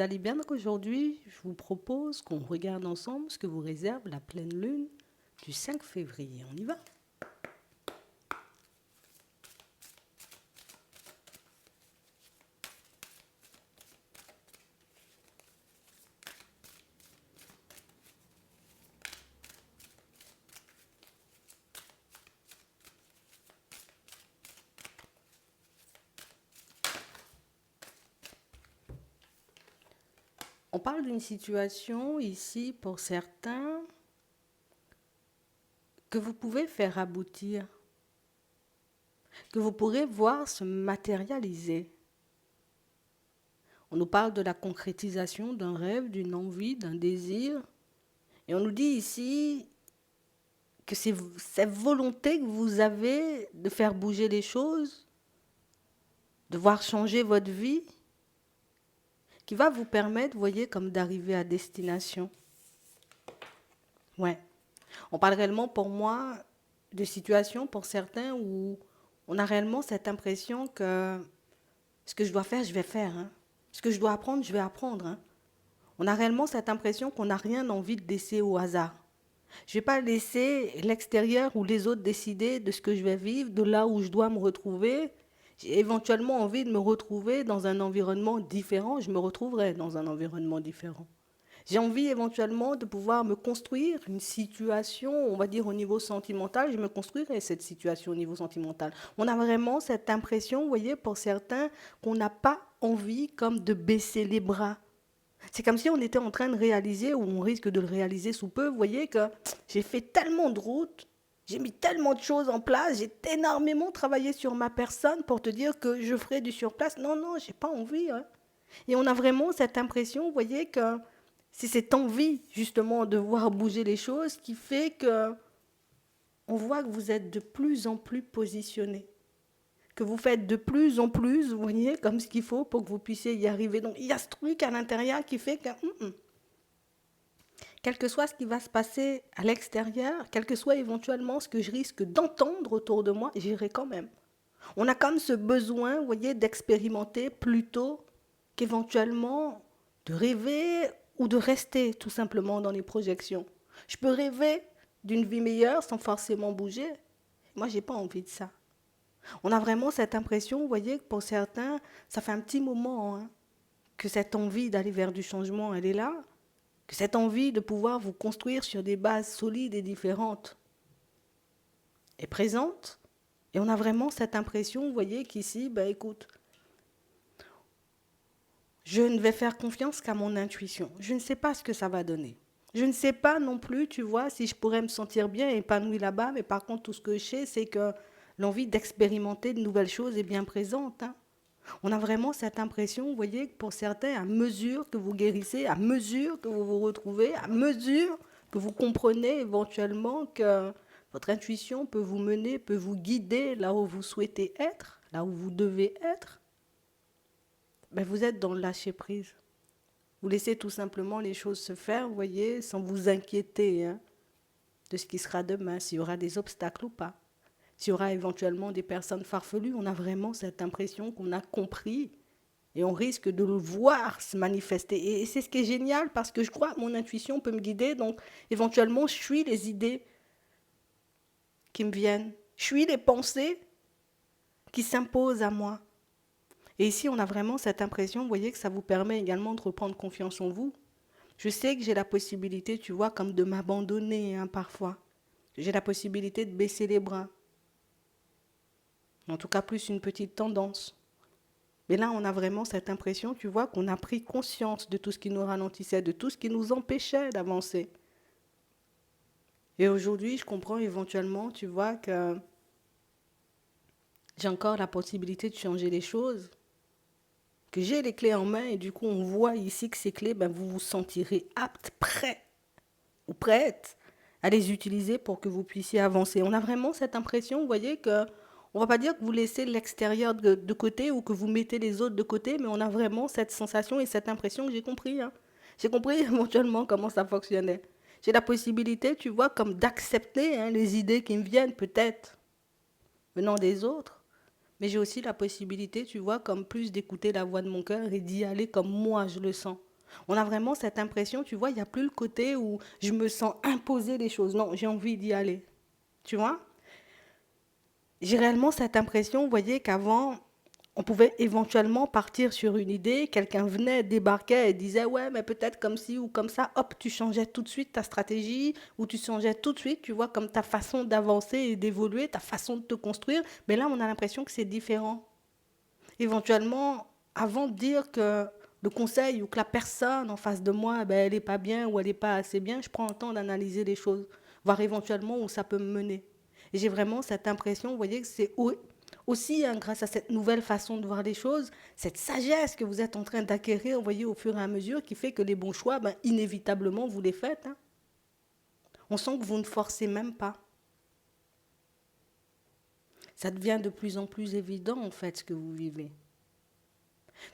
vous allez bien. Donc aujourd'hui, je vous propose qu'on regarde ensemble ce que vous réserve la pleine lune du 5 février. On y va? On parle d'une situation ici pour certains que vous pouvez faire aboutir, que vous pourrez voir se matérialiser. On nous parle de la concrétisation d'un rêve, d'une envie, d'un désir. Et on nous dit ici que c'est cette volonté que vous avez de faire bouger les choses, de voir changer votre vie, qui va vous permettre, vous voyez, comme d'arriver à destination. Ouais. On parle réellement pour moi de situations pour certains où on a réellement cette impression que ce que je dois faire, je vais faire. Hein. Ce que je dois apprendre, je vais apprendre. Hein. On a réellement cette impression qu'on n'a rien envie de laisser au hasard. Je ne vais pas laisser l'extérieur ou les autres décider de ce que je vais vivre, de là où je dois me retrouver. J'ai éventuellement envie de me retrouver dans un environnement différent. Je me retrouverai dans un environnement différent. J'ai envie éventuellement de pouvoir me construire une situation, on va dire au niveau sentimental, je me construirai cette situation au niveau sentimental. On a vraiment cette impression, vous voyez, pour certains, qu'on n'a pas envie comme de baisser les bras. C'est comme si on était en train de réaliser, ou on risque de le réaliser sous peu, vous voyez, que j'ai fait tellement de routes, j'ai mis tellement de choses en place, j'ai énormément travaillé sur ma personne pour te dire que je ferai du surplace. Non, non, j'ai pas envie. Hein. Et on a vraiment cette impression, vous voyez, que c'est cette envie justement de voir bouger les choses qui fait que on voit que vous êtes de plus en plus positionné, que vous faites de plus en plus, vous voyez, comme ce qu'il faut pour que vous puissiez y arriver. Donc il y a ce truc à l'intérieur qui fait que, quel que soit ce qui va se passer à l'extérieur, quel que soit éventuellement ce que je risque d'entendre autour de moi, j'irai quand même. On a comme ce besoin, vous voyez, d'expérimenter plutôt qu'éventuellement de rêver ou de rester tout simplement dans les projections. Je peux rêver d'une vie meilleure sans forcément bouger. Moi, j'ai pas envie de ça. On a vraiment cette impression, vous voyez, que pour certains, ça fait un petit moment hein, que cette envie d'aller vers du changement, elle est là, que cette envie de pouvoir vous construire sur des bases solides et différentes est présente. Et on a vraiment cette impression, vous voyez, qu'ici, ben écoute, je ne vais faire confiance qu'à mon intuition. Je ne sais pas ce que ça va donner. Je ne sais pas non plus, tu vois, si je pourrais me sentir bien et épanoui là-bas, mais par contre, tout ce que je sais, c'est que l'envie d'expérimenter de nouvelles choses est bien présente. Hein. On a vraiment cette impression, vous voyez, que pour certains, à mesure que vous guérissez, à mesure que vous vous retrouvez, à mesure que vous comprenez éventuellement que votre intuition peut vous mener, peut vous guider là où vous souhaitez être, là où vous devez être, ben vous êtes dans le lâcher-prise. Vous laissez tout simplement les choses se faire, vous voyez, sans vous inquiéter hein, de ce qui sera demain, s'il y aura des obstacles ou pas. S'il y aura éventuellement des personnes farfelues, on a vraiment cette impression qu'on a compris et on risque de le voir se manifester. Et c'est ce qui est génial parce que je crois que mon intuition peut me guider, donc éventuellement je suis les idées qui me viennent, je suis les pensées qui s'imposent à moi. Et ici, on a vraiment cette impression, vous voyez, que ça vous permet également de reprendre confiance en vous. Je sais que j'ai la possibilité, tu vois, comme de m'abandonner hein, parfois. J'ai la possibilité de baisser les bras. En tout cas, plus une petite tendance. Mais là, on a vraiment cette impression, tu vois, qu'on a pris conscience de tout ce qui nous ralentissait, de tout ce qui nous empêchait d'avancer. Et aujourd'hui, je comprends éventuellement, tu vois, que j'ai encore la possibilité de changer les choses, que j'ai les clés en main et du coup, on voit ici que ces clés, ben, vous vous sentirez apte, prêt ou prête à les utiliser pour que vous puissiez avancer. On a vraiment cette impression, vous voyez, que on ne va pas dire que vous laissez l'extérieur de côté ou que vous mettez les autres de côté, mais on a vraiment cette sensation et cette impression que j'ai compris. Hein. J'ai compris éventuellement comment ça fonctionnait. J'ai la possibilité, tu vois, comme d'accepter hein, les idées qui me viennent peut-être venant des autres, mais j'ai aussi la possibilité, tu vois, comme plus d'écouter la voix de mon cœur et d'y aller comme moi je le sens. On a vraiment cette impression, tu vois, il n'y a plus le côté où je me sens imposer les choses. Non, j'ai envie d'y aller. Tu vois? J'ai réellement cette impression, vous voyez, qu'avant, on pouvait éventuellement partir sur une idée, quelqu'un venait, débarquait et disait ouais, mais peut-être comme ci ou comme ça, hop, tu changeais tout de suite ta stratégie ou tu changeais tout de suite, tu vois, comme ta façon d'avancer et d'évoluer, ta façon de te construire. Mais là, on a l'impression que c'est différent. Éventuellement, avant de dire que le conseil ou que la personne en face de moi, ben, elle n'est pas bien ou elle n'est pas assez bien, je prends le temps d'analyser les choses, voir éventuellement où ça peut me mener. Et j'ai vraiment cette impression, vous voyez, que c'est aussi, hein, grâce à cette nouvelle façon de voir les choses, cette sagesse que vous êtes en train d'acquérir, vous voyez, au fur et à mesure, qui fait que les bons choix, ben, inévitablement, vous les faites. Hein. On sent que vous ne forcez même pas. Ça devient de plus en plus évident, en fait, ce que vous vivez.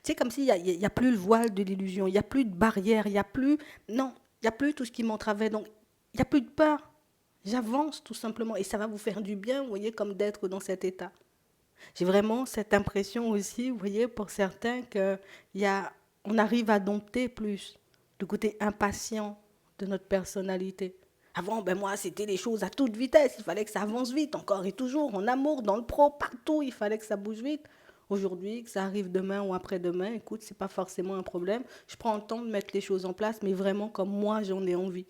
C'est comme s'il n'y a plus le voile de l'illusion, il n'y a plus de barrière, il n'y a plus... Non, il n'y a plus tout ce qui m'entravait. Donc, il n'y a plus de peur. J'avance tout simplement. Et ça va vous faire du bien, vous voyez, comme d'être dans cet état. J'ai vraiment cette impression aussi, vous voyez, pour certains, on arrive à dompter plus le côté impatient de notre personnalité. Avant, ben moi, c'était les choses à toute vitesse. Il fallait que ça avance vite, encore et toujours, en amour, dans le pro, partout. Il fallait que ça bouge vite. Aujourd'hui, que ça arrive demain ou après-demain, écoute, c'est pas forcément un problème. Je prends le temps de mettre les choses en place, mais vraiment comme moi, j'en ai envie.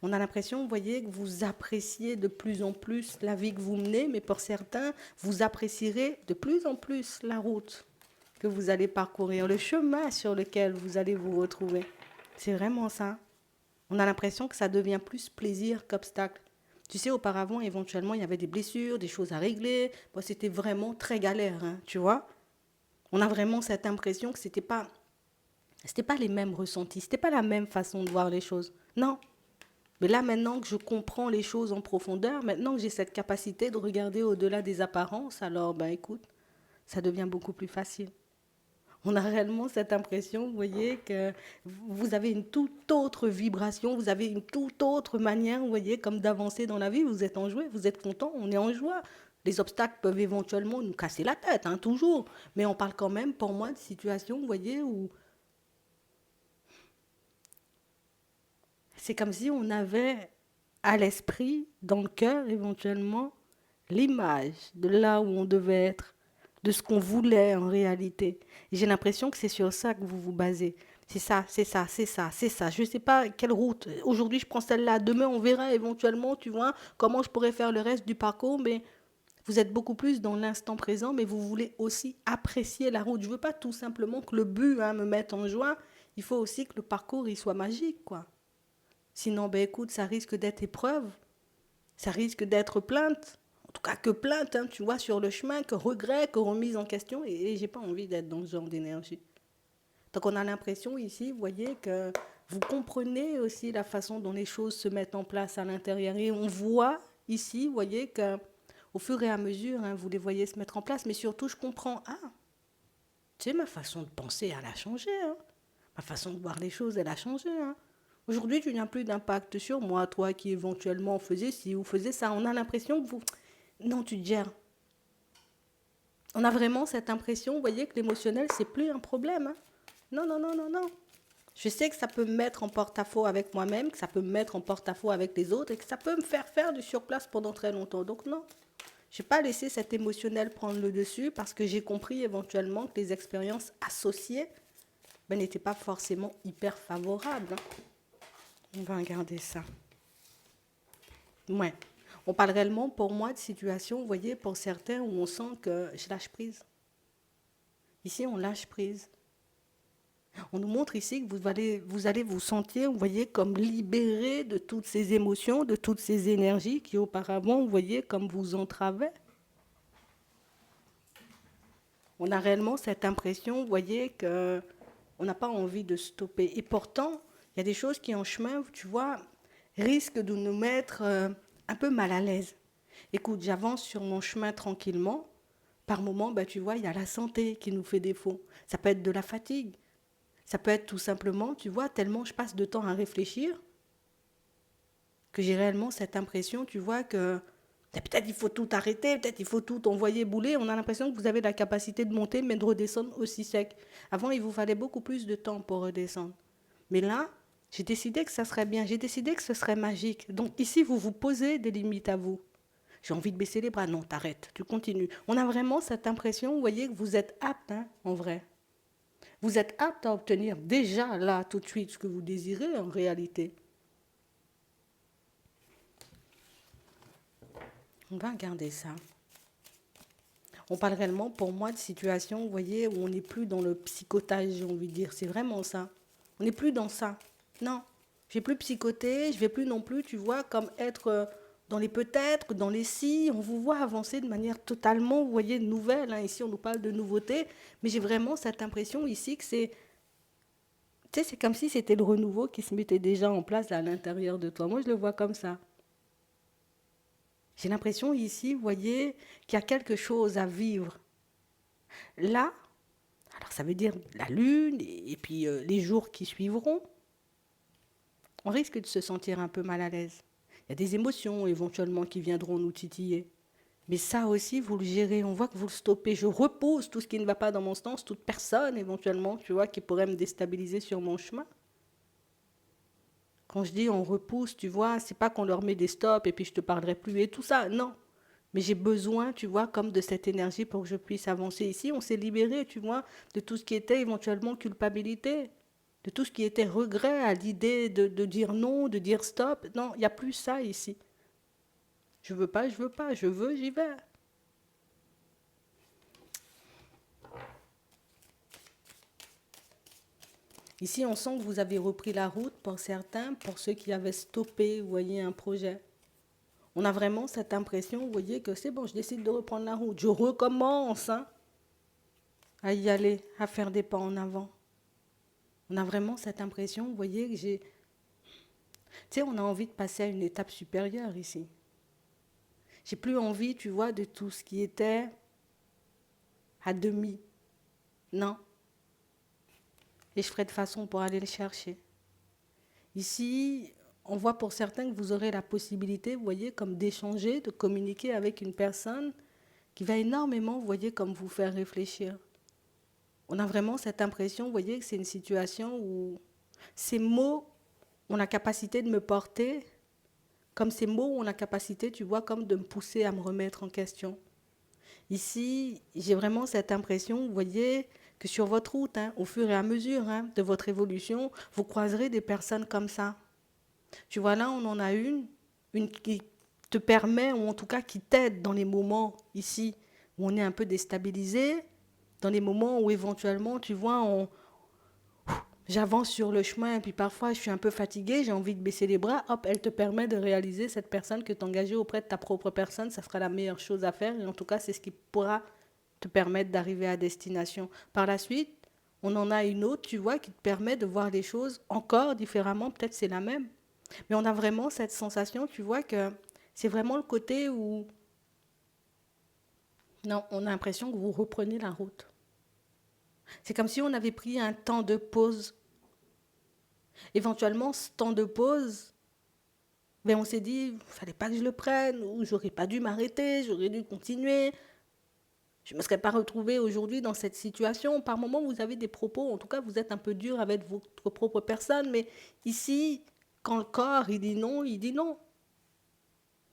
On a l'impression, vous voyez, que vous appréciez de plus en plus la vie que vous menez, mais pour certains, vous apprécierez de plus en plus la route que vous allez parcourir, le chemin sur lequel vous allez vous retrouver. C'est vraiment ça. On a l'impression que ça devient plus plaisir qu'obstacle. Tu sais, auparavant, éventuellement, il y avait des blessures, des choses à régler. Bon, c'était vraiment très galère, hein, tu vois. On a vraiment cette impression que c'était pas les mêmes ressentis, c'était pas la même façon de voir les choses. Non, mais là, maintenant que je comprends les choses en profondeur, maintenant que j'ai cette capacité de regarder au-delà des apparences, alors, ben écoute, ça devient beaucoup plus facile. On a réellement cette impression, vous voyez, que vous avez une toute autre vibration, vous avez une toute autre manière, vous voyez, comme d'avancer dans la vie. Vous êtes en joie, vous êtes content, on est en joie. Les obstacles peuvent éventuellement nous casser la tête, hein, toujours. Mais on parle quand même, pour moi, de situations, vous voyez, où c'est comme si on avait à l'esprit, dans le cœur éventuellement, l'image de là où on devait être, de ce qu'on voulait en réalité. Et j'ai l'impression que c'est sur ça que vous vous basez. C'est ça, c'est ça, c'est ça, c'est ça. Je ne sais pas quelle route. Aujourd'hui, je prends celle-là. Demain, on verra éventuellement, tu vois, comment je pourrais faire le reste du parcours. Mais vous êtes beaucoup plus dans l'instant présent, mais vous voulez aussi apprécier la route. Je ne veux pas tout simplement que le but, hein, me mette en joie. Il faut aussi que le parcours il soit magique, quoi. Sinon, ben écoute, ça risque d'être épreuve, ça risque d'être plainte. En tout cas, que plainte, hein, tu vois, sur le chemin, que regret, que remise en question. Et j'ai pas envie d'être dans ce genre d'énergie. Donc, on a l'impression ici, vous voyez, que vous comprenez aussi la façon dont les choses se mettent en place à l'intérieur. Et on voit ici, vous voyez, que au fur et à mesure, hein, vous les voyez se mettre en place. Mais surtout, je comprends, ah, tu sais, ma façon de penser, elle a changé. Hein. Ma façon de voir les choses, elle a changé. Hein. Aujourd'hui, tu n'as plus d'impact sur moi, toi qui éventuellement faisais ci ou faisais ça. On a l'impression que vous... Non, tu te gères. On a vraiment cette impression, vous voyez, que l'émotionnel, c'est plus un problème. Hein. Non, non, non, non, non. Je sais que ça peut me mettre en porte-à-faux avec moi-même, que ça peut me mettre en porte-à-faux avec les autres et que ça peut me faire du surplace pendant très longtemps. Donc non, je n'ai pas laissé cet émotionnel prendre le dessus parce que j'ai compris éventuellement que les expériences associées ben, n'étaient pas forcément hyper favorables. Hein. On va regarder ça. Ouais. On parle réellement pour moi de situations, vous voyez, pour certains où on sent que je lâche prise. Ici, on lâche prise. On nous montre ici que vous allez vous sentir, vous voyez, comme libéré de toutes ces émotions, de toutes ces énergies qui auparavant, vous voyez, comme vous entravaient. On a réellement cette impression, vous voyez, qu'on n'a pas envie de stopper. Et pourtant, il y a des choses qui en chemin, tu vois, risquent de nous mettre un peu mal à l'aise. Écoute, j'avance sur mon chemin tranquillement. Par moment, ben, tu vois, il y a la santé qui nous fait défaut. Ça peut être de la fatigue. Ça peut être tout simplement, tu vois, tellement je passe de temps à réfléchir que j'ai réellement cette impression, tu vois, que Et peut-être il faut tout arrêter, peut-être il faut tout envoyer bouler. On a l'impression que vous avez la capacité de monter, mais de redescendre aussi sec. Avant, il vous fallait beaucoup plus de temps pour redescendre. Mais là, j'ai décidé que ça serait bien, j'ai décidé que ce serait magique. Donc ici, vous vous posez des limites à vous. J'ai envie de baisser les bras. Non, t'arrêtes, tu continues. On a vraiment cette impression, vous voyez, que vous êtes apte, hein, en vrai. Vous êtes apte à obtenir déjà, là, tout de suite, ce que vous désirez en réalité. On va regarder ça. On parle réellement, pour moi, de situations, vous voyez, où on n'est plus dans le psychotage, j'ai envie de dire. C'est vraiment ça. On n'est plus dans ça. Non. Je vais plus psychoter, je vais plus non plus, tu vois, comme être dans les peut-être, dans les si. On vous voit avancer de manière totalement, vous voyez, nouvelle. Hein. Ici, on nous parle de nouveauté. Mais j'ai vraiment cette impression ici que c'est... Tu sais, c'est comme si c'était le renouveau qui se mettait déjà en place à l'intérieur de toi. Moi, je le vois comme ça. J'ai l'impression ici, vous voyez, qu'il y a quelque chose à vivre. Là, alors ça veut dire la lune et puis les jours qui suivront, on risque de se sentir un peu mal à l'aise. Il y a des émotions éventuellement qui viendront nous titiller. Mais ça aussi, vous le gérez, on voit que vous le stoppez. Je repose tout ce qui ne va pas dans mon sens, toute personne éventuellement, tu vois, qui pourrait me déstabiliser sur mon chemin. Quand je dis on repousse, tu vois, c'est pas qu'on leur met des stops et puis je te parlerai plus et tout ça, non. Mais j'ai besoin, tu vois, comme de cette énergie pour que je puisse avancer. Ici, on s'est libéré, tu vois, de tout ce qui était éventuellement culpabilité, de tout ce qui était regret à l'idée de dire non, de dire stop. Non, il n'y a plus ça ici. Je veux pas, je veux pas, je veux, j'y vais. Ici, on sent que vous avez repris la route pour certains, pour ceux qui avaient stoppé, vous voyez, un projet. On a vraiment cette impression, vous voyez, que c'est bon, je décide de reprendre la route. Je recommence hein, à y aller, à faire des pas en avant. On a vraiment cette impression, vous voyez, que j'ai... Tu sais, on a envie de passer à une étape supérieure ici. J'ai plus envie, tu vois, de tout ce qui était à demi. Non. Et je ferai de façon pour aller le chercher. Ici, on voit pour certains que vous aurez la possibilité, vous voyez, comme d'échanger, de communiquer avec une personne qui va énormément, vous voyez, comme vous faire réfléchir. On a vraiment cette impression, vous voyez, que c'est une situation où ces mots ont la capacité de me porter, comme ces mots ont la capacité, tu vois, comme de me pousser à me remettre en question. Ici, j'ai vraiment cette impression, vous voyez, que sur votre route, hein, au fur et à mesure hein, de votre évolution, vous croiserez des personnes comme ça. Tu vois, là, on en a une qui te permet, ou en tout cas qui t'aide dans les moments ici où on est un peu déstabilisé, dans les moments où éventuellement, tu vois, j'avance sur le chemin et puis parfois je suis un peu fatiguée, j'ai envie de baisser les bras, hop, elle te permet de réaliser cette personne que tu as engagée auprès de ta propre personne, ça sera la meilleure chose à faire et en tout cas c'est ce qui pourra te permettre d'arriver à destination. Par la suite, on en a une autre, tu vois, qui te permet de voir les choses encore différemment, peut-être c'est la même, mais on a vraiment cette sensation, tu vois, que c'est vraiment le côté où, non, on a l'impression que vous reprenez la route. C'est comme si on avait pris un temps de pause. Éventuellement, ce temps de pause, ben on s'est dit, il ne fallait pas que je le prenne, ou j'aurais pas dû m'arrêter, j'aurais dû continuer. Je ne me serais pas retrouvée aujourd'hui dans cette situation. Par moments, vous avez des propos, en tout cas, vous êtes un peu dur avec votre propre personne, mais ici, quand le corps, il dit non, il dit non.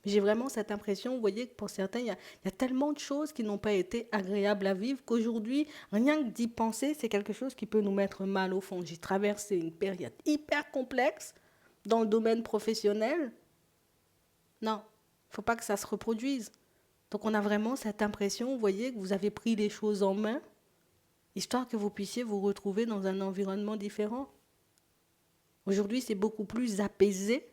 J'ai vraiment cette impression, vous voyez, que pour certains, il y a tellement de choses qui n'ont pas été agréables à vivre qu'aujourd'hui, rien que d'y penser, c'est quelque chose qui peut nous mettre mal au fond. J'ai traversé une période hyper complexe dans le domaine professionnel. Non, il ne faut pas que ça se reproduise. Donc on a vraiment cette impression, vous voyez, que vous avez pris les choses en main, histoire que vous puissiez vous retrouver dans un environnement différent. Aujourd'hui, c'est beaucoup plus apaisé.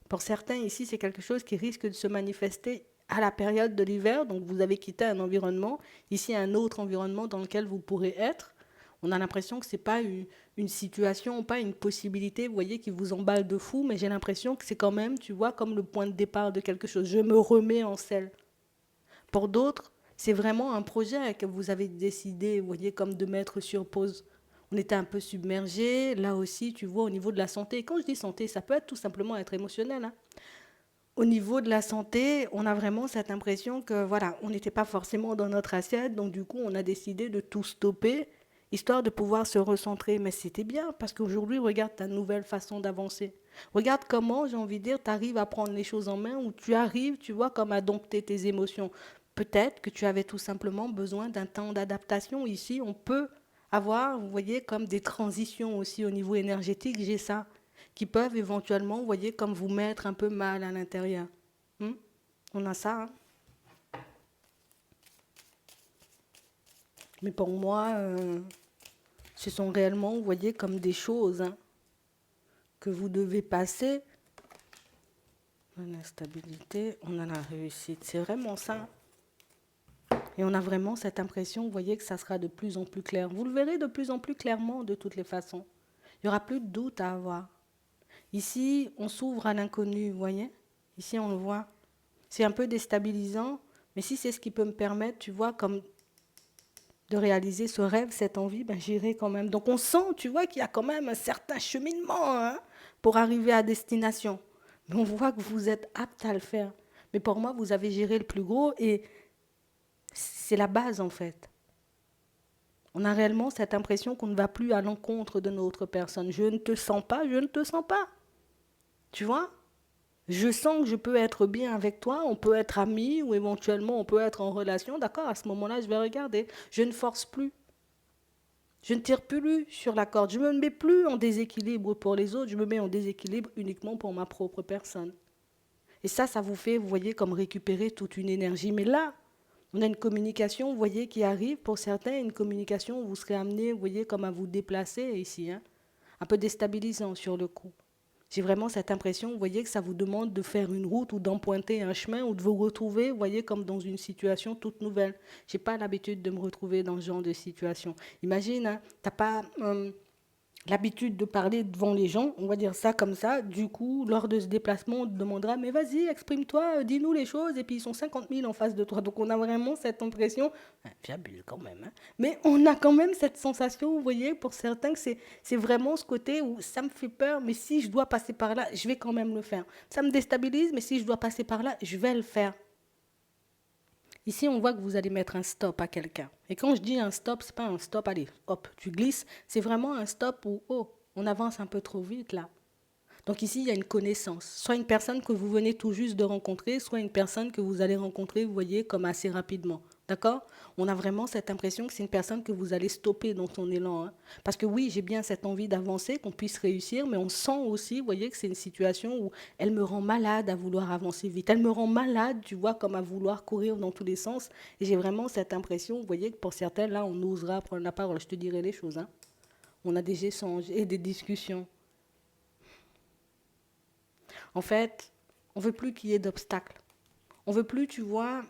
Pour certains, ici, c'est quelque chose qui risque de se manifester à la période de l'hiver. Donc, vous avez quitté un environnement, ici, un autre environnement dans lequel vous pourrez être. On a l'impression que ce n'est pas une situation, pas une possibilité, vous voyez, qui vous emballe de fou, mais j'ai l'impression que c'est quand même, tu vois, comme le point de départ de quelque chose. Je me remets en selle. Pour d'autres, c'est vraiment un projet que vous avez décidé, vous voyez, comme de mettre sur pause. On était un peu submergé. Là aussi, tu vois, au niveau de la santé. Et quand je dis santé, ça peut être tout simplement être émotionnel. Hein. Au niveau de la santé, on a vraiment cette impression que voilà, on n'était pas forcément dans notre assiette, donc du coup, on a décidé de tout stopper, histoire de pouvoir se recentrer. Mais c'était bien, parce qu'aujourd'hui, regarde ta nouvelle façon d'avancer. Regarde comment, j'ai envie de dire, tu arrives à prendre les choses en main, ou tu arrives, tu vois, comme à dompter tes émotions. Peut-être que tu avais tout simplement besoin d'un temps d'adaptation. Ici, on peut avoir, vous voyez, comme des transitions aussi au niveau énergétique, j'ai ça qui peuvent éventuellement, vous voyez, comme vous mettre un peu mal à l'intérieur. Hmm. On a ça, hein. Mais pour moi, ce sont réellement, vous voyez, comme des choses hein, que vous devez passer. On a la stabilité, on a la réussite. C'est vraiment ça. Et on a vraiment cette impression, vous voyez, que ça sera de plus en plus clair. Vous le verrez de plus en plus clairement de toutes les façons. Il n'y aura plus de doute à avoir. Ici, on s'ouvre à l'inconnu, vous voyez. Ici, on le voit. C'est un peu déstabilisant, mais si c'est ce qui peut me permettre, tu vois, comme de réaliser ce rêve, cette envie, ben j'irai quand même. Donc on sent, tu vois, qu'il y a quand même un certain cheminement hein, pour arriver à destination. Mais on voit que vous êtes apte à le faire. Mais pour moi, vous avez géré le plus gros et c'est la base en fait. On a réellement cette impression qu'on ne va plus à l'encontre de notre personne. Je ne te sens pas, je ne te sens pas. Tu vois? Je sens que je peux être bien avec toi, on peut être amis ou éventuellement on peut être en relation. D'accord, à ce moment-là, je vais regarder. Je ne force plus. Je ne tire plus sur la corde. Je ne me mets plus en déséquilibre pour les autres. Je me mets en déséquilibre uniquement pour ma propre personne. Et ça vous fait, vous voyez, comme récupérer toute une énergie. Mais là, on a une communication, vous voyez, qui arrive. Pour certains, une communication où vous serez amené, vous voyez, comme à vous déplacer ici. Hein, un peu déstabilisant sur le coup. J'ai vraiment cette impression, vous voyez, que ça vous demande de faire une route ou d'emprunter un chemin ou de vous retrouver, vous voyez, comme dans une situation toute nouvelle. Je n'ai pas l'habitude de me retrouver dans ce genre de situation. Imagine, hein, tu n'as pas l'habitude de parler devant les gens, on va dire ça comme ça. Du coup, lors de ce déplacement, on te demandera, mais vas-y, exprime-toi, dis-nous les choses. Et puis, ils sont 50 000 en face de toi. Donc, on a vraiment cette impression, j'abuse quand même, hein, mais on a quand même cette sensation, vous voyez, pour certains, que c'est vraiment ce côté où ça me fait peur, mais si je dois passer par là, je vais quand même le faire. Ça me déstabilise, mais si je dois passer par là, je vais le faire. Ici, on voit que vous allez mettre un stop à quelqu'un. Et quand je dis un stop, c'est pas un stop, allez, hop, tu glisses. C'est vraiment un stop où, oh, on avance un peu trop vite là. Donc ici, il y a une connaissance. Soit une personne que vous venez tout juste de rencontrer, soit une personne que vous allez rencontrer, vous voyez, comme assez rapidement. D'accord? On a vraiment cette impression que c'est une personne que vous allez stopper dans son élan. Hein. Parce que oui, j'ai bien cette envie d'avancer, qu'on puisse réussir, mais on sent aussi, vous voyez, que c'est une situation où elle me rend malade à vouloir avancer vite. Elle me rend malade, tu vois, comme à vouloir courir dans tous les sens. Et j'ai vraiment cette impression, vous voyez, que pour certains, là, on osera prendre la parole. Je te dirai les choses. Hein. On a des échanges et des discussions. En fait, on ne veut plus qu'il y ait d'obstacles. On ne veut plus, tu vois,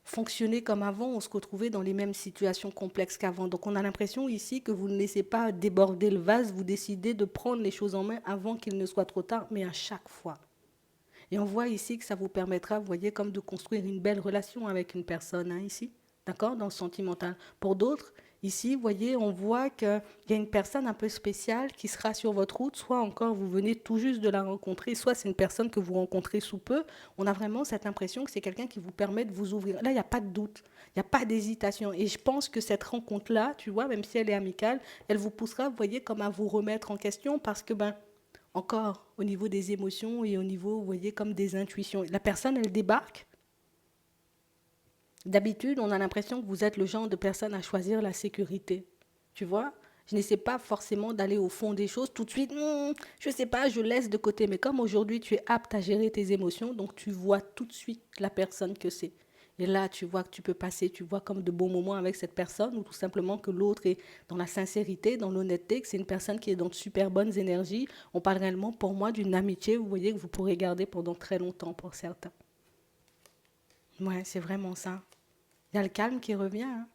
fonctionner comme avant, on se retrouvait dans les mêmes situations complexes qu'avant. Donc on a l'impression ici que vous ne laissez pas déborder le vase, vous décidez de prendre les choses en main avant qu'il ne soit trop tard, mais à chaque fois. Et on voit ici que ça vous permettra, vous voyez, comme de construire une belle relation avec une personne, hein, ici, d'accord, dans le sentimental. Pour d'autres, ici, vous voyez, on voit qu'il y a une personne un peu spéciale qui sera sur votre route, soit encore vous venez tout juste de la rencontrer, soit c'est une personne que vous rencontrez sous peu. On a vraiment cette impression que c'est quelqu'un qui vous permet de vous ouvrir. Là, il n'y a pas de doute, il n'y a pas d'hésitation. Et je pense que cette rencontre-là, tu vois, même si elle est amicale, elle vous poussera, vous voyez, comme à vous remettre en question parce que, ben, encore au niveau des émotions et au niveau, vous voyez, comme des intuitions. La personne, elle débarque. D'habitude, on a l'impression que vous êtes le genre de personne à choisir la sécurité. Tu vois? Je n'essaie pas forcément d'aller au fond des choses tout de suite. Je ne sais pas, je laisse de côté. Mais comme aujourd'hui, tu es apte à gérer tes émotions, donc tu vois tout de suite la personne que c'est. Et là, tu vois que tu peux passer, tu vois comme de bons moments avec cette personne, ou tout simplement que l'autre est dans la sincérité, dans l'honnêteté, que c'est une personne qui est dans de super bonnes énergies. On parle réellement, pour moi, d'une amitié, vous voyez, que vous pourrez garder pendant très longtemps pour certains. Ouais, c'est vraiment ça. Il y a le calme qui revient. Hein.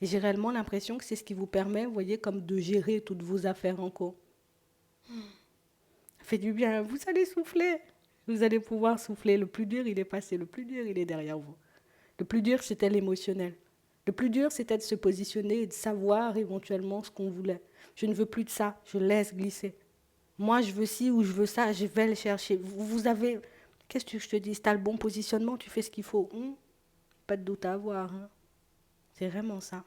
Et j'ai réellement l'impression que c'est ce qui vous permet, vous voyez, comme de gérer toutes vos affaires en cours. Ça fait du bien. Vous allez souffler. Vous allez pouvoir souffler. Le plus dur, il est passé. Le plus dur, il est derrière vous. Le plus dur, c'était l'émotionnel. Le plus dur, c'était de se positionner et de savoir éventuellement ce qu'on voulait. Je ne veux plus de ça. Je laisse glisser. Moi, je veux ci ou je veux ça, je vais le chercher. Vous avez, qu'est-ce que je te dis? Si tu as le bon positionnement, tu fais ce qu'il faut. Pas de doute à avoir, hein. C'est vraiment ça.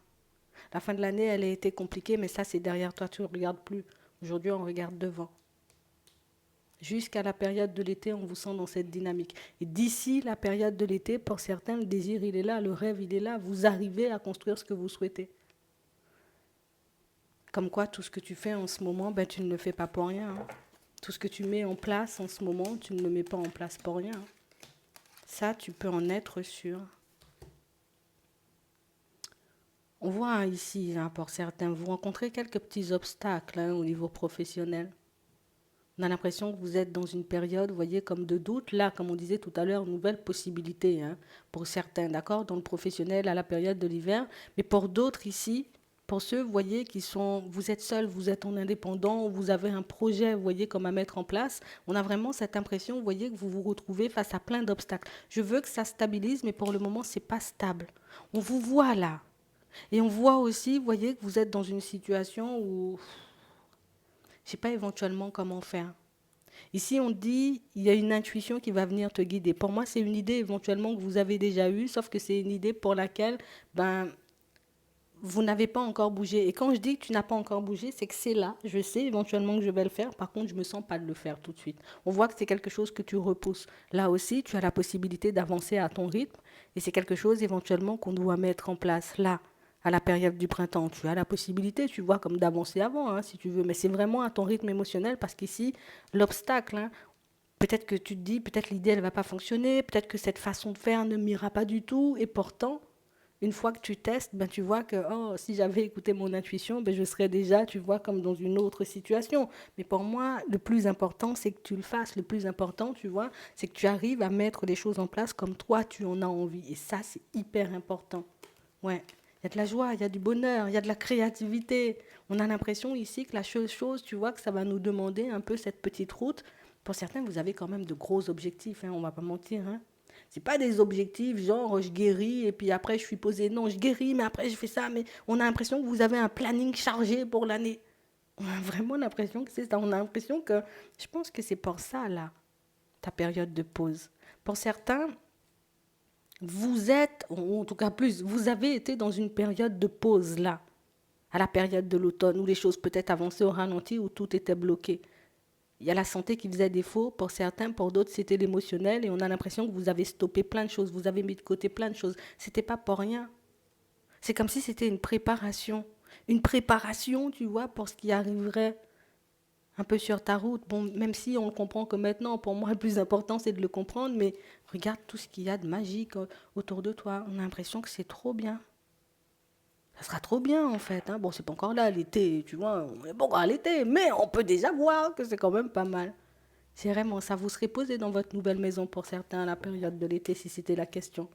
La fin de l'année, elle a été compliquée, mais ça, c'est derrière toi, tu ne regardes plus. Aujourd'hui, on regarde devant. Jusqu'à la période de l'été, on vous sent dans cette dynamique. Et d'ici la période de l'été, pour certains, le désir, il est là, le rêve, il est là. Vous arrivez à construire ce que vous souhaitez. Comme quoi, tout ce que tu fais en ce moment, ben, tu ne le fais pas pour rien, hein. Tout ce que tu mets en place en ce moment, tu ne le mets pas en place pour rien, hein. Ça, tu peux en être sûr. On voit hein, ici, hein, pour certains, vous rencontrez quelques petits obstacles hein, au niveau professionnel. On a l'impression que vous êtes dans une période, vous voyez, comme de doute. Là, comme on disait tout à l'heure, nouvelle possibilité hein, pour certains, d'accord, dans le professionnel à la période de l'hiver. Mais pour d'autres ici, pour ceux, vous voyez, qui sont, vous êtes seul, vous êtes en indépendant, vous avez un projet, vous voyez, comme à mettre en place. On a vraiment cette impression, vous voyez, que vous vous retrouvez face à plein d'obstacles. Je veux que ça stabilise, mais pour le moment, c'est pas stable. On vous voit là. Et on voit aussi, vous voyez, que vous êtes dans une situation où je ne sais pas éventuellement comment faire. Ici, on dit, il y a une intuition qui va venir te guider. Pour moi, c'est une idée éventuellement que vous avez déjà eue, sauf que c'est une idée pour laquelle ben, vous n'avez pas encore bougé. Et quand je dis que tu n'as pas encore bougé, c'est que c'est là. Je sais éventuellement que je vais le faire. Par contre, je ne me sens pas de le faire tout de suite. On voit que c'est quelque chose que tu repousses. Là aussi, tu as la possibilité d'avancer à ton rythme. Et c'est quelque chose éventuellement qu'on doit mettre en place là, à la période du printemps. Tu as la possibilité, tu vois, comme d'avancer avant, hein, si tu veux. Mais c'est vraiment à ton rythme émotionnel parce qu'ici, l'obstacle, hein, peut-être que tu te dis, peut-être l'idée, elle ne va pas fonctionner. Peut-être que cette façon de faire ne m'ira pas du tout. Et pourtant, une fois que tu testes, ben, tu vois que oh, si j'avais écouté mon intuition, ben, je serais déjà, tu vois, comme dans une autre situation. Mais pour moi, le plus important, c'est que tu le fasses. Le plus important, tu vois, c'est que tu arrives à mettre les choses en place comme toi, tu en as envie. Et ça, c'est hyper important. Ouais. Il y a de la joie, il y a du bonheur, il y a de la créativité. On a l'impression ici que la seule chose, tu vois, que ça va nous demander un peu cette petite route. Pour certains, vous avez quand même de gros objectifs, hein, on ne va pas mentir, hein. C'est pas des objectifs genre je guéris et puis après je suis posé. Non, je guéris, mais après je fais ça. Mais on a l'impression que vous avez un planning chargé pour l'année. On a vraiment l'impression que c'est ça. On a l'impression que je pense que c'est pour ça là, ta période de pause. Pour certains, vous êtes, ou en tout cas plus, vous avez été dans une période de pause là, à la période de l'automne où les choses peut-être avançaient au ralenti, où tout était bloqué. Il y a la santé qui faisait défaut pour certains, pour d'autres c'était l'émotionnel et on a l'impression que vous avez stoppé plein de choses, vous avez mis de côté plein de choses. C'était pas pour rien. C'est comme si c'était une préparation. Une préparation, tu vois, pour ce qui arriverait un peu sur ta route. Bon, même si on le comprend que maintenant, pour moi, le plus important, c'est de le comprendre, mais regarde tout ce qu'il y a de magique autour de toi. On a l'impression que c'est trop bien. Ça sera trop bien, en fait, hein. Bon, c'est pas encore là, l'été, tu vois, on est pas encore à l'été, mais on peut déjà voir que c'est quand même pas mal. C'est vraiment ça. Vous serez posé dans votre nouvelle maison pour certains à la période de l'été, si c'était la question.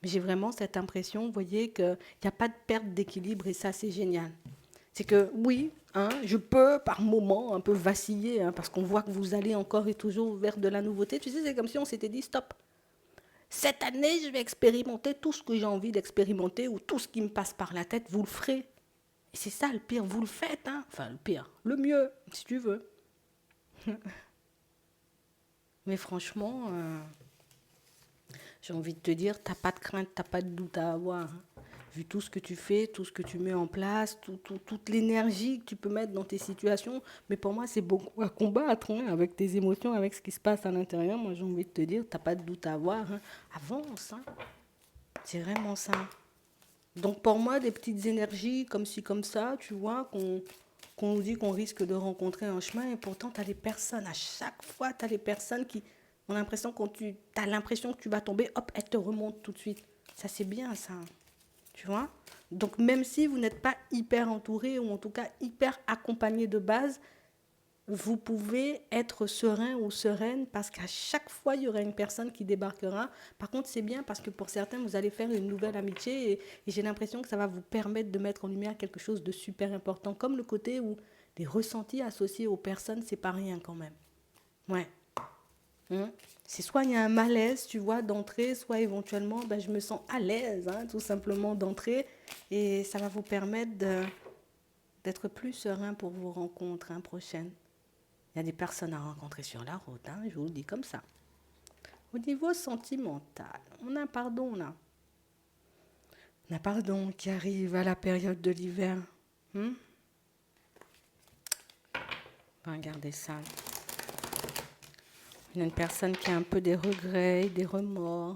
J'ai vraiment cette impression, vous voyez, qu'il n'y a pas de perte d'équilibre et ça, c'est génial. C'est que oui, hein, je peux par moments un peu vaciller, hein, parce qu'on voit que vous allez encore et toujours vers de la nouveauté. Tu sais, c'est comme si on s'était dit, stop, cette année, je vais expérimenter tout ce que j'ai envie d'expérimenter ou tout ce qui me passe par la tête, vous le ferez. Et c'est ça le pire, vous le faites, hein. Enfin le pire, le mieux, si tu veux. Mais franchement, j'ai envie de te dire, t'as pas de crainte, t'as pas de doute à avoir, hein. Vu tout ce que tu fais, tout ce que tu mets en place, toute l'énergie que tu peux mettre dans tes situations. Mais pour moi, c'est beaucoup à combattre, hein, avec tes émotions, avec ce qui se passe à l'intérieur. Moi, j'ai envie de te dire, t'as pas de doute à avoir, hein. Avance, hein. C'est vraiment ça. Donc pour moi, des petites énergies comme ci, comme ça, tu vois, qu'on nous dit qu'on risque de rencontrer un chemin, et pourtant, tu as les personnes, à chaque fois, tu as les personnes qui ont l'impression, quand tu as l'impression que tu vas tomber, hop, elles te remontent tout de suite. Ça, c'est bien, ça. Tu vois. Donc même si vous n'êtes pas hyper entouré, ou en tout cas hyper accompagné de base, vous pouvez être serein ou sereine parce qu'à chaque fois, il y aura une personne qui débarquera. Par contre, c'est bien parce que pour certains, vous allez faire une nouvelle amitié et j'ai l'impression que ça va vous permettre de mettre en lumière quelque chose de super important, comme le côté où les ressentis associés aux personnes, c'est pas rien quand même. Ouais. C'est soit il y a un malaise, tu vois, d'entrée, soit éventuellement, ben, je me sens à l'aise, hein, tout simplement d'entrer et ça va vous permettre d'être plus serein pour vos rencontres hein, prochaines. Il y a des personnes à rencontrer sur la route, hein, je vous le dis comme ça. Au niveau sentimental, on a un pardon là. On a un pardon qui arrive à la période de l'hiver. On va regarder ça. Il y a une personne qui a un peu des regrets, des remords.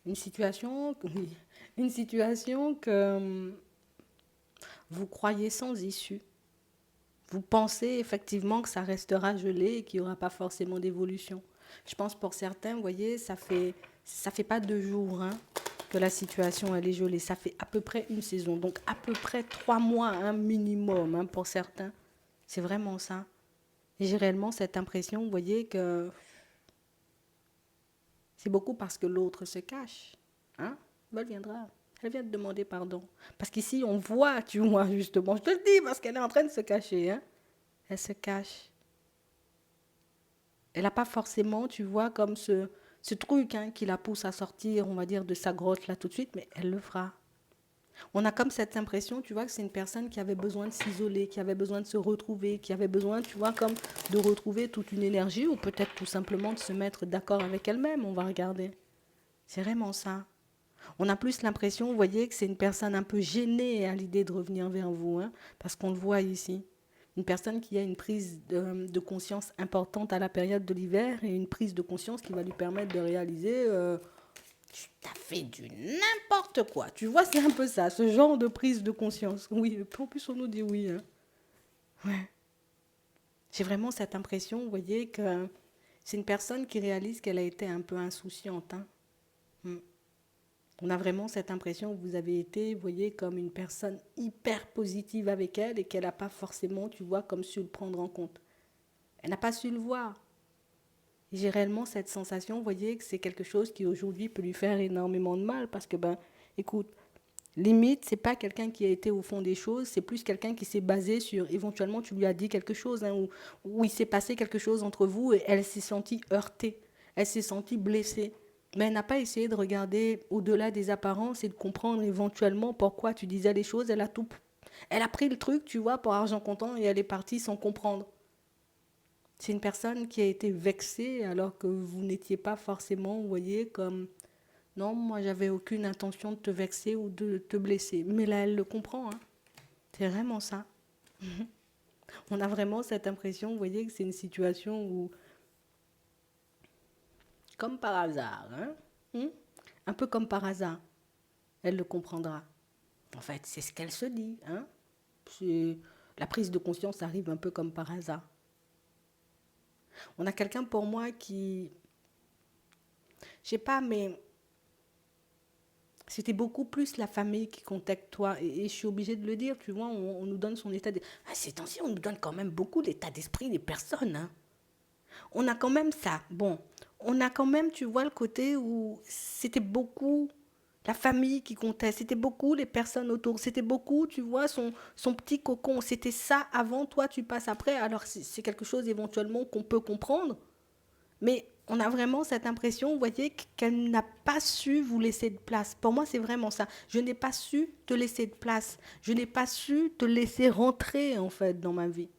Une situation, oui, une situation que vous croyez sans issue. Vous pensez effectivement que ça restera gelé et qu'il n'y aura pas forcément d'évolution. Je pense pour certains, vous voyez, ça fait pas 2 jours hein, que la situation elle est gelée. Ça fait à peu près une saison, donc à peu près 3 mois un minimum hein, pour certains. C'est vraiment ça. Et j'ai réellement cette impression, vous voyez, que c'est beaucoup parce que l'autre se cache. Hein? Elle viendra. Elle vient te demander pardon. Parce qu'ici, on voit, tu vois, justement. Je te le dis parce qu'elle est en train de se cacher. Hein? Elle se cache. Elle n'a pas forcément, tu vois, comme ce truc hein, qui la pousse à sortir, on va dire, de sa grotte là tout de suite, mais elle le fera. On a comme cette impression, tu vois, que c'est une personne qui avait besoin de s'isoler, qui avait besoin de se retrouver, qui avait besoin, tu vois, comme de retrouver toute une énergie ou peut-être tout simplement de se mettre d'accord avec elle-même, on va regarder. C'est vraiment ça. On a plus l'impression, vous voyez, que c'est une personne un peu gênée à l'idée de revenir vers vous, hein, parce qu'on le voit ici. Une personne qui a une prise de conscience importante à la période de l'hiver et une prise de conscience qui va lui permettre de réaliser tu t'as fait du n'importe quoi. Tu vois, c'est un peu ça, ce genre de prise de conscience. Oui, en plus on nous dit oui. Hein. Ouais. J'ai vraiment cette impression, vous voyez, que c'est une personne qui réalise qu'elle a été un peu insouciante. Hein. Mm. On a vraiment cette impression que vous avez été, vous voyez, comme une personne hyper positive avec elle et qu'elle n'a pas forcément, tu vois, comme su le prendre en compte. Elle n'a pas su le voir. Et j'ai réellement cette sensation, vous voyez, que c'est quelque chose qui aujourd'hui peut lui faire énormément de mal parce que, ben, écoute, limite, c'est pas quelqu'un qui a été au fond des choses, c'est plus quelqu'un qui s'est basé sur, éventuellement, tu lui as dit quelque chose, hein, ou il s'est passé quelque chose entre vous et elle s'est sentie heurtée, elle s'est sentie blessée. Mais elle n'a pas essayé de regarder au-delà des apparences et de comprendre éventuellement pourquoi tu disais les choses. Elle a pris le truc, tu vois, pour argent comptant et elle est partie sans comprendre. C'est une personne qui a été vexée alors que vous n'étiez pas forcément, vous voyez, comme non, moi j'avais aucune intention de te vexer ou de te blesser. Mais là, elle le comprend. Hein. C'est vraiment ça. On a vraiment cette impression, vous voyez, que c'est une situation où, comme par hasard, hein, un peu comme par hasard, elle le comprendra. En fait, c'est ce qu'elle se dit. Hein. La prise de conscience arrive un peu comme par hasard. On a quelqu'un pour moi qui, je sais pas, mais c'était beaucoup plus la famille qui contacte toi. Et je suis obligée de le dire, tu vois, on nous donne son état d'esprit. Ah, ces temps-ci, on nous donne quand même beaucoup l'état d'esprit des personnes. Hein. On a quand même ça. Bon, on a quand même, tu vois, le côté où c'était beaucoup la famille qui comptait. C'était beaucoup les personnes autour. C'était beaucoup, tu vois, son petit cocon. C'était ça avant, toi, tu passes après. Alors, c'est quelque chose éventuellement qu'on peut comprendre. Mais on a vraiment cette impression, vous voyez, qu'elle n'a pas su vous laisser de place. Pour moi, c'est vraiment ça. Je n'ai pas su te laisser de place. Je n'ai pas su te laisser rentrer, en fait, dans ma vie.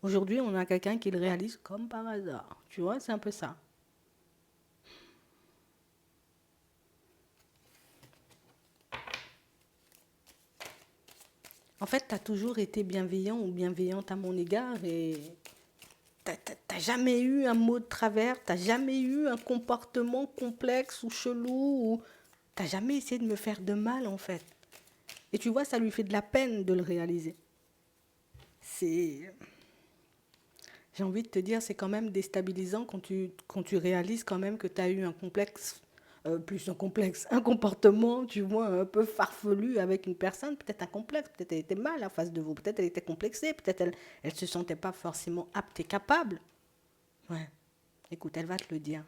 Aujourd'hui, on a quelqu'un qui le réalise comme par hasard. Tu vois, c'est un peu ça. En fait, tu as toujours été bienveillant ou bienveillante à mon égard et t'as jamais eu un mot de travers, t'as jamais eu un comportement complexe ou chelou, ou t'as jamais essayé de me faire de mal en fait. Et tu vois, ça lui fait de la peine de le réaliser. C'est, j'ai envie de te dire, c'est quand même déstabilisant quand tu réalises quand même que tu as eu un complexe, plus un complexe, un comportement, tu vois, un peu farfelu avec une personne, peut-être un complexe, peut-être elle était mal en face de vous, peut-être elle était complexée, peut-être elle se sentait pas forcément apte et capable. Ouais, écoute, elle va te le dire.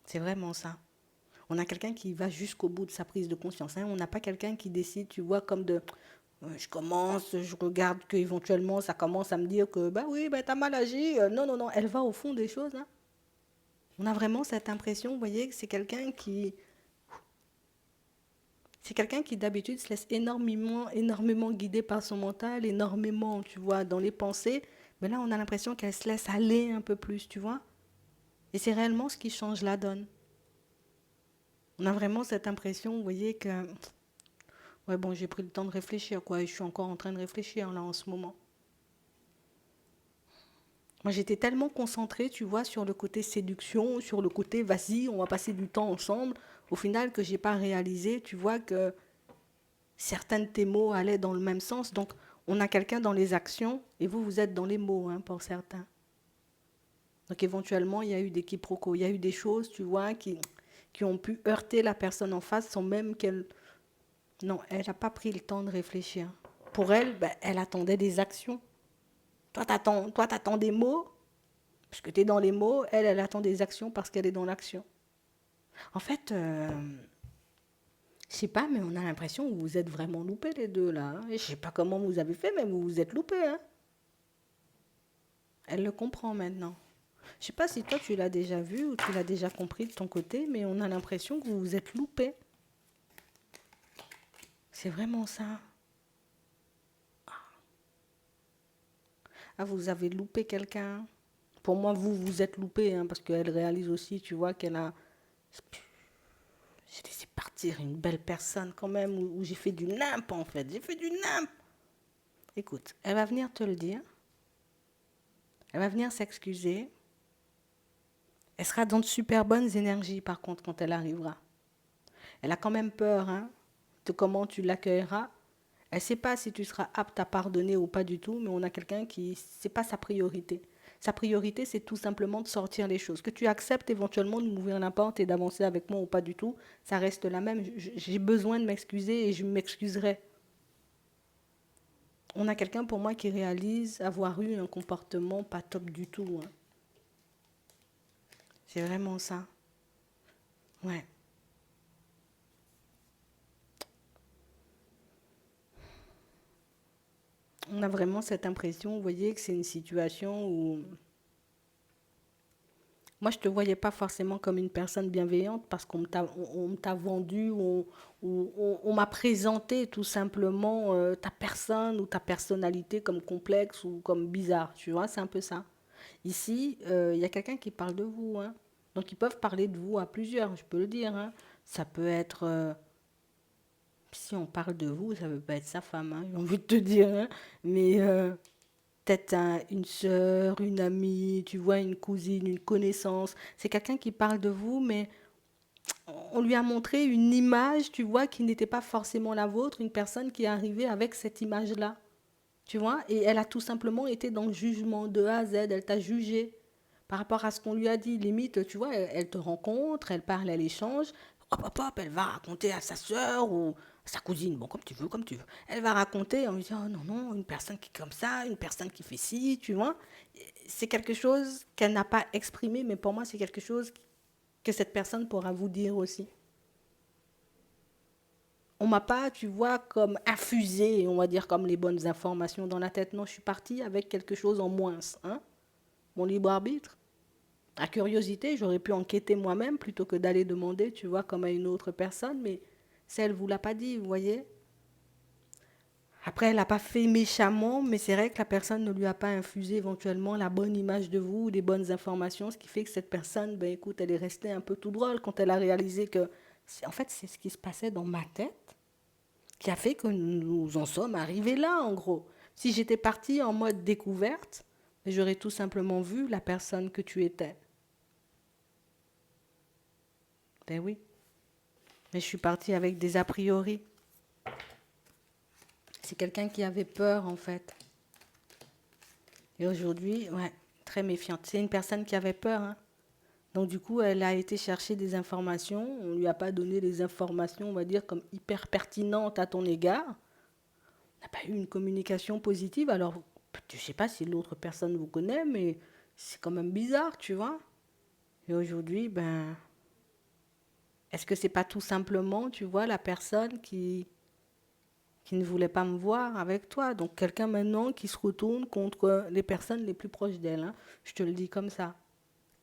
C'est vraiment ça. On a quelqu'un qui va jusqu'au bout de sa prise de conscience. Hein. On n'a pas quelqu'un qui décide, tu vois, comme de je commence, je regarde qu'éventuellement ça commence à me dire que bah oui, bah t'as mal agi. Non, non, non, elle va au fond des choses. Hein. On a vraiment cette impression, vous voyez, que c'est quelqu'un qui d'habitude se laisse énormément, énormément guider par son mental, énormément, tu vois, dans les pensées. Mais là, on a l'impression qu'elle se laisse aller un peu plus, tu vois. Et c'est réellement ce qui change la donne. On a vraiment cette impression, vous voyez, que... Ouais, bon, j'ai pris le temps de réfléchir, quoi. Et je suis encore en train de réfléchir, là, en ce moment. Moi, j'étais tellement concentrée, tu vois, sur le côté séduction, sur le côté, vas-y, on va passer du temps ensemble, au final, que j'ai pas réalisé, tu vois, que certains de tes mots allaient dans le même sens. Donc, on a quelqu'un dans les actions, et vous, vous êtes dans les mots, hein, pour certains. Donc, éventuellement, il y a eu des quiproquos, il y a eu des choses, tu vois, qui ont pu heurter la personne en face sans même qu'elle... Non, elle n'a pas pris le temps de réfléchir. Pour elle, ben, elle attendait des actions. Toi, t'attends des mots, parce que tu es dans les mots. Elle attend des actions parce qu'elle est dans l'action. En fait, je sais pas, mais on a l'impression que vous êtes vraiment loupés les deux là, hein. Et je sais pas comment vous avez fait, mais vous vous êtes loupés, hein. Elle le comprend maintenant. Je sais pas si toi tu l'as déjà vu ou tu l'as déjà compris de ton côté, mais on a l'impression que vous vous êtes loupés. C'est vraiment ça. Ah, vous avez loupé quelqu'un. Pour moi, vous vous êtes loupé, hein, parce qu'elle réalise aussi, tu vois, qu'elle a... J'ai laissé partir une belle personne quand même, où j'ai fait du nimp en fait. J'ai fait du nimp. Écoute, elle va venir te le dire. Elle va venir s'excuser. Elle sera dans de super bonnes énergies par contre quand elle arrivera. Elle a quand même peur, hein, de comment tu l'accueilleras. Elle ne sait pas si tu seras apte à pardonner ou pas du tout, mais on a quelqu'un qui, c'est pas sa priorité. Sa priorité, c'est tout simplement de sortir les choses. Que tu acceptes éventuellement de m'ouvrir la porte et d'avancer avec moi ou pas du tout, ça reste la même. J'ai besoin de m'excuser et je m'excuserai. On a quelqu'un pour moi qui réalise avoir eu un comportement pas top du tout, hein. C'est vraiment ça. Ouais. On a vraiment cette impression, vous voyez, que c'est une situation où... Moi, je ne te voyais pas forcément comme une personne bienveillante parce qu'on on t'a vendu, on m'a présenté tout simplement ta personne ou ta personnalité comme complexe ou comme bizarre, tu vois, c'est un peu ça. Ici, il y a quelqu'un qui parle de vous, hein. Donc, ils peuvent parler de vous à plusieurs, je peux le dire, hein. Ça peut être, si on parle de vous, ça ne peut pas être sa femme, hein, j'ai envie de te dire, hein. Mais peut-être une sœur, une amie, tu vois, une cousine, une connaissance. C'est quelqu'un qui parle de vous, mais on lui a montré une image, tu vois, qui n'était pas forcément la vôtre, une personne qui est arrivée avec cette image-là, tu vois, et elle a tout simplement été dans le jugement de A à Z, elle t'a jugé par rapport à ce qu'on lui a dit. Limite, tu vois, elle te rencontre, elle parle, elle échange, hop, hop, hop, elle va raconter à sa sœur ou à sa cousine, bon, comme tu veux, comme tu veux. Elle va raconter en lui disant, oh, non, non, une personne qui est comme ça, une personne qui fait ci, tu vois. C'est quelque chose qu'elle n'a pas exprimé, mais pour moi, c'est quelque chose que cette personne pourra vous dire aussi. On m'a pas, tu vois, comme infusé, on va dire, comme les bonnes informations dans la tête. Non, je suis partie avec quelque chose en moins, hein. Mon libre arbitre. À curiosité, j'aurais pu enquêter moi-même plutôt que d'aller demander, tu vois, comme à une autre personne, mais celle ne vous l'a pas dit, vous voyez. Après, elle n'a pas fait méchamment, mais c'est vrai que la personne ne lui a pas infusé éventuellement la bonne image de vous, les bonnes informations, ce qui fait que cette personne, ben écoute, elle est restée un peu tout drôle quand elle a réalisé que, en fait, c'est ce qui se passait dans ma tête qui a fait que nous en sommes arrivés là, en gros. Si j'étais partie en mode découverte, j'aurais tout simplement vu la personne que tu étais. Ben oui. Mais je suis partie avec des a priori. C'est quelqu'un qui avait peur, en fait. Et aujourd'hui, ouais, très méfiante. C'est une personne qui avait peur, hein. Donc, du coup, elle a été chercher des informations. On ne lui a pas donné des informations, on va dire, comme hyper pertinentes à ton égard. On n'a pas eu une communication positive. Alors, je ne sais pas si l'autre personne vous connaît, mais c'est quand même bizarre, tu vois. Et aujourd'hui, ben, est-ce que c'est pas tout simplement, tu vois, la personne qui ne voulait pas me voir avec toi. Donc quelqu'un maintenant qui se retourne contre les personnes les plus proches d'elle, hein. Je te le dis comme ça.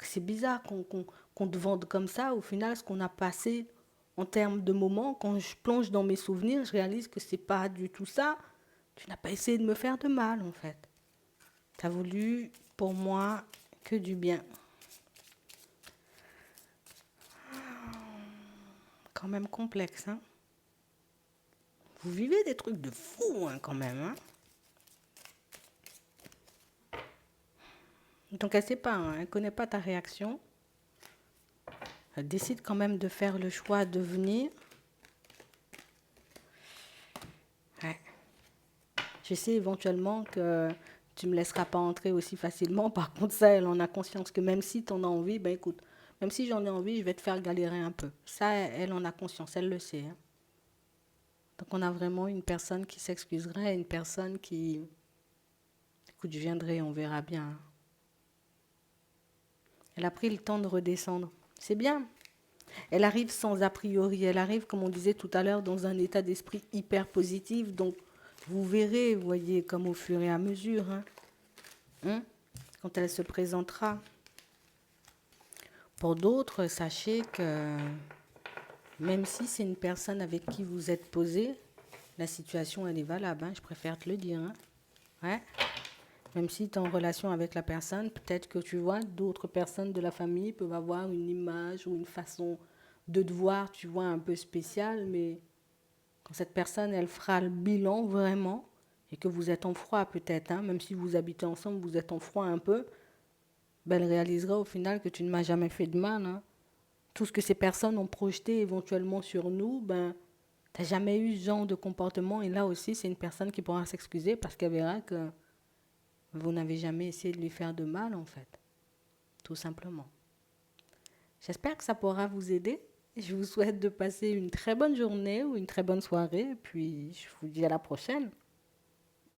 C'est bizarre qu'on te vende comme ça. Au final, ce qu'on a passé en termes de moments, quand je plonge dans mes souvenirs, je réalise que c'est pas du tout ça. Tu n'as pas essayé de me faire de mal, en fait. Tu as voulu pour moi que du bien. Quand même complexe, hein. Vous vivez des trucs de fou, hein, quand même, hein. Donc elle sait pas, hein, elle connaît pas ta réaction. Elle décide quand même de faire le choix de venir. Ouais. Je sais éventuellement que tu me laisseras pas entrer aussi facilement. Par contre, ça, elle en a conscience que même si tu en as envie, ben écoute, même si j'en ai envie, je vais te faire galérer un peu. Ça, elle en a conscience, elle le sait, hein. Donc on a vraiment une personne qui s'excuserait, une personne qui... Écoute, je viendrai, on verra bien, hein. Elle a pris le temps de redescendre. C'est bien. Elle arrive sans a priori. Elle arrive, comme on disait tout à l'heure, dans un état d'esprit hyper positif. Donc, vous verrez, vous voyez, comme au fur et à mesure, hein, hein, quand elle se présentera. Pour d'autres, sachez que même si c'est une personne avec qui vous êtes posé, la situation, elle est valable, hein, je préfère te le dire, hein. Ouais. Même si tu es en relation avec la personne, peut-être que tu vois, d'autres personnes de la famille peuvent avoir une image ou une façon de te voir, tu vois, un peu spéciale, mais quand cette personne, elle fera le bilan vraiment, et que vous êtes en froid peut-être, hein, même si vous habitez ensemble, vous êtes en froid un peu, ben, elle réalisera au final que tu ne m'as jamais fait de mal, hein. Tout ce que ces personnes ont projeté éventuellement sur nous, ben, tu n'as jamais eu ce genre de comportement, et là aussi, c'est une personne qui pourra s'excuser parce qu'elle verra que vous n'avez jamais essayé de lui faire de mal, en fait. Tout simplement. J'espère que ça pourra vous aider. Je vous souhaite de passer une très bonne journée ou une très bonne soirée. Et puis, je vous dis à la prochaine.